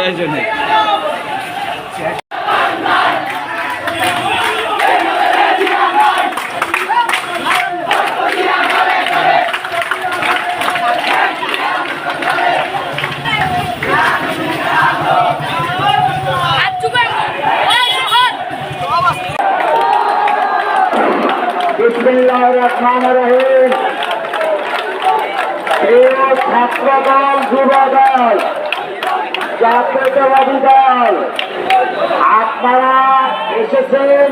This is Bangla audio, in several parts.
প্রয়োজনে। বিসমিল্লাহির রহমানির রহিম। ছাত্রদল, যুবদল, জাতীয়তাবাদী দল, আপনারা এসেছেন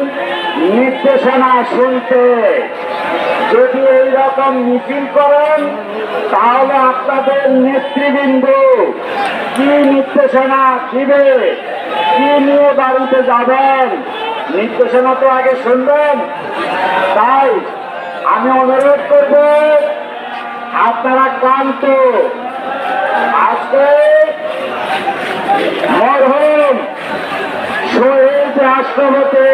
নির্দেশনা শুনতে। যদি এইরকম মিছিল করেন তাহলে আপনাদের নেতৃবৃন্দ কি নির্দেশনা দিবে, কি নিয়ে বাড়িতে যাবেন, নির্দেশনা তো আগে শুনবেন। তাই আমি অনুরোধ করব আপনারা ক্লান্ত, আজকে মরহুম শহীদ রাষ্ট্রপতি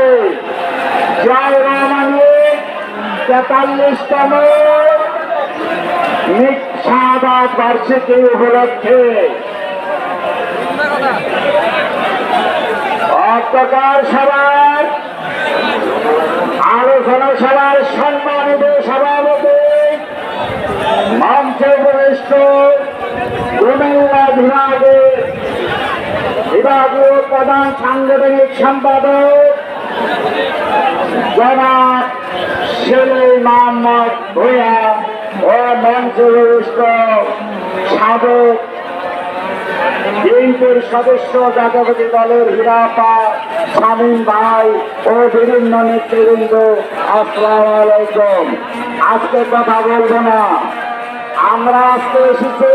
জিয়াউর রহমানের ৪৩তম শাহাদাত বার্ষিকী উপলক্ষে অর্থকার সভার আলোচনা সভার সম্মানিত সভাপতি, মঞ্চে উপবিষ্ট কুমিল্লা বিভাগীয় প্রধান সাংগঠনিক সম্পাদক জনাব সেলিম মোহাম্মদ ভূঁইয়া ও মঞ্চে উপবিষ্ট সাবেক বিএনপির সদস্য জাতীয়তাবাদী দলের হিরাপা, শামীম ভাই ও বিভিন্ন নেতৃবৃন্দ, আসসালামু আলাইকুম। আজকে কথা বলবো না, আমরা আজকে এসেছি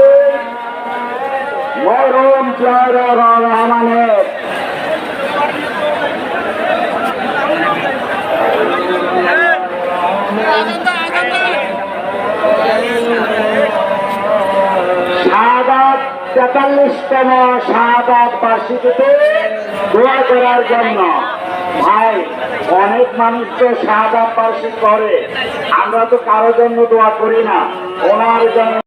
মরহুম জিয়াউর রহমানের শাহাদাত ৪৩তম শাহাদাত বার্ষিকীতে দোয়া করার জন্য। ভাই, অনেক মানুষ তো শাহাদাত বার্ষিকী করে, আমরা তো কারোর জন্য দোয়া করি না, ওনার জন্য